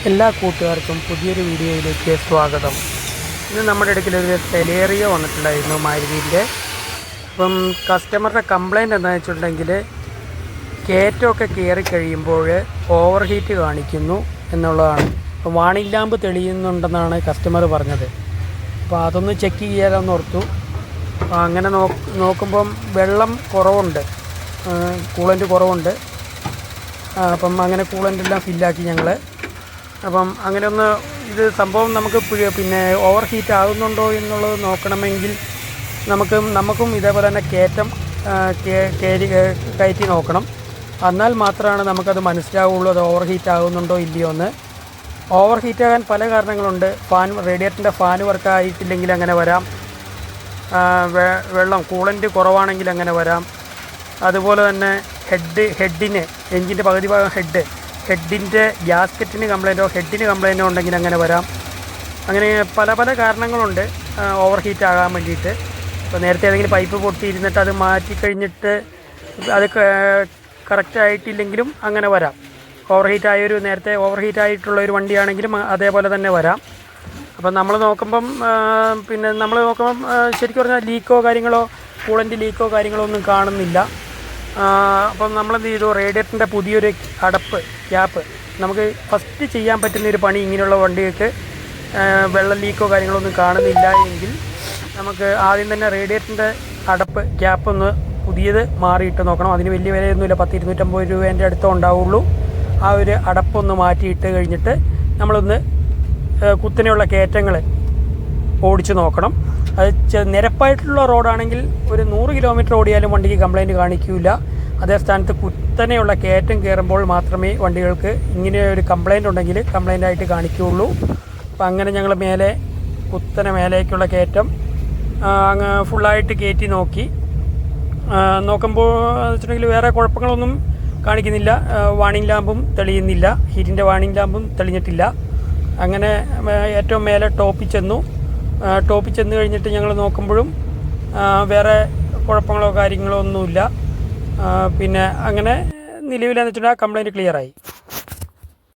എല്ലാ കൂട്ടുകാർക്കും പുതിയൊരു വീഡിയോയിലേക്ക് സ്വാഗതം. ഇന്ന് നമ്മുടെ അടുക്കലൊരു സെലേറിയോ വന്നിട്ടുണ്ടായിരുന്നു മാരുതിൻ്റെ. അപ്പം കസ്റ്റമറുടെ കംപ്ലയിൻ്റ് എന്താണെന്ന് വെച്ചിട്ടുണ്ടെങ്കിൽ കയറ്റമൊക്കെ കയറി കഴിയുമ്പോൾ ഓവർ ഹീറ്റ് കാണിക്കുന്നു എന്നുള്ളതാണ്. അപ്പോൾ വാണിംഗ് ലാമ്പ് തെളിയുന്നുണ്ടെന്നാണ് കസ്റ്റമർ പറഞ്ഞത്. അപ്പോൾ അതൊന്ന് ചെക്ക് ചെയ്യാമെന്ന് ഓർത്തു. അങ്ങനെ നോക്കുമ്പം വെള്ളം കുറവുണ്ട്, കൂളൻ്റ് കുറവുണ്ട്. അപ്പം അങ്ങനെ കൂളൻ്റെല്ലാം ഫില്ലാക്കി ഞങ്ങൾ. അപ്പം അങ്ങനെ ഒന്ന് ഇത് സംഭവം നമുക്ക് പിന്നെ ഓവർ ഹീറ്റ് ആകുന്നുണ്ടോ എന്നുള്ളത് നോക്കണമെങ്കിൽ നമുക്കും ഇതേപോലെ തന്നെ കയറ്റം കയറ്റി നോക്കണം. എന്നാൽ മാത്രമാണ് നമുക്കത് മനസ്സിലാവുള്ളൂ അത് ഓവർ ഹീറ്റ് ആകുന്നുണ്ടോ ഇല്ലയോ എന്ന്. ഓവർ ഹീറ്റ് ആകാൻ പല കാരണങ്ങളുണ്ട്. റേഡിയേറ്ററിൻ്റെ ഫാൻ വർക്ക് ആയിട്ടില്ലെങ്കിൽ അങ്ങനെ വരാം. വെള്ളം കൂളൻ്റ് കുറവാണെങ്കിൽ അങ്ങനെ വരാം. അതുപോലെ തന്നെ ഹെഡിന് എഞ്ചിൻ്റെ പകുതി ഭാഗം ഹെഡിൻ്റെ ഗ്യാസ്കറ്റിന് കംപ്ലയിൻറ്റോ ഹെഡിന് കംപ്ലയിൻറ്റോ ഉണ്ടെങ്കിൽ അങ്ങനെ വരാം. അങ്ങനെ പല കാരണങ്ങളുണ്ട് ഓവർ ഹീറ്റ് ആകാൻ വേണ്ടിയിട്ട്. ഇപ്പോൾ നേരത്തെ ഏതെങ്കിലും പൈപ്പ് പൊട്ടിയിരുന്നിട്ട് അത് മാറ്റി കഴിഞ്ഞിട്ട് അത് കറക്റ്റായിട്ടില്ലെങ്കിലും അങ്ങനെ വരാം. നേരത്തെ ഓവർ ഹീറ്റ് ആയിട്ടുള്ള ഒരു വണ്ടിയാണെങ്കിലും അതേപോലെ തന്നെ വരാം. അപ്പം നമ്മൾ നോക്കുമ്പം ശരിക്കും പറഞ്ഞാൽ ലീക്കോ കാര്യങ്ങളോ കൂളൻ്റ് ലീക്കോ കാര്യങ്ങളോ ഒന്നും കാണുന്നില്ല. അപ്പം നമ്മളെന്ത് ചെയ്തു, റേഡിയേറ്ററിൻ്റെ പുതിയൊരു ക്യാപ്പ് നമുക്ക് ഫസ്റ്റ് ചെയ്യാൻ പറ്റുന്നൊരു പണി, ഇങ്ങനെയുള്ള വണ്ടികൾക്ക് വെള്ളം ലീക്കോ കാര്യങ്ങളോ ഒന്നും കാണുന്നില്ല എങ്കിൽ നമുക്ക് ആദ്യം തന്നെ റേഡിയേറ്ററിൻ്റെ ക്യാപ്പ് ഒന്ന് പുതിയത് മാറിയിട്ട് നോക്കണം. അതിന് വലിയ വിലയൊന്നുമില്ല, 250 രൂപേൻ്റെ അടുത്തേ ഉണ്ടാവുള്ളൂ. ആ ഒരു അടപ്പൊന്ന് മാറ്റിയിട്ട് കഴിഞ്ഞിട്ട് നമ്മളൊന്ന് കുത്തനെയുള്ള കയറ്റങ്ങൾ ഓടിച്ച് നോക്കണം. അത് നിരപ്പായിട്ടുള്ള റോഡാണെങ്കിൽ ഒരു 100 കിലോമീറ്റർ ഓടിയാലും വണ്ടിക്ക് കംപ്ലയിൻറ്റ് കാണിക്കില്ല. അതേ സ്ഥാനത്ത് കുത്തനെയുള്ള കയറ്റം കയറുമ്പോൾ മാത്രമേ വണ്ടികൾക്ക് ഇങ്ങനെ ഒരു കംപ്ലയിൻ്റ് ഉണ്ടെങ്കിൽ കംപ്ലയിൻ്റായിട്ട് കാണിക്കുകയുള്ളൂ. അപ്പം അങ്ങനെ ഞങ്ങൾ കുത്തനെ മേലേക്കുള്ള കയറ്റം അങ്ങ് ഫുള്ളായിട്ട് കയറ്റി നോക്കുമ്പോൾ വെച്ചിട്ടുണ്ടെങ്കിൽ വേറെ കുഴപ്പങ്ങളൊന്നും കാണിക്കുന്നില്ല. വാണിംഗ് ലാമ്പും തെളിയുന്നില്ല, ഹീറ്റിൻ്റെ വാണിംഗ് ലാമ്പും തെളിഞ്ഞിട്ടില്ല. അങ്ങനെ ഏറ്റവും മേലെ ടോപ്പിൽ ചെന്ന് കഴിഞ്ഞിട്ട് ഞങ്ങൾ നോക്കുമ്പോഴും വേറെ കുഴപ്പങ്ങളോ കാര്യങ്ങളോ ഒന്നുമില്ല. പിന്നെ അങ്ങനെ നിലവിലെന്ന് വെച്ചിട്ടുണ്ടെങ്കിൽ ആ കംപ്ലയിൻറ്റ് ക്ലിയറായി.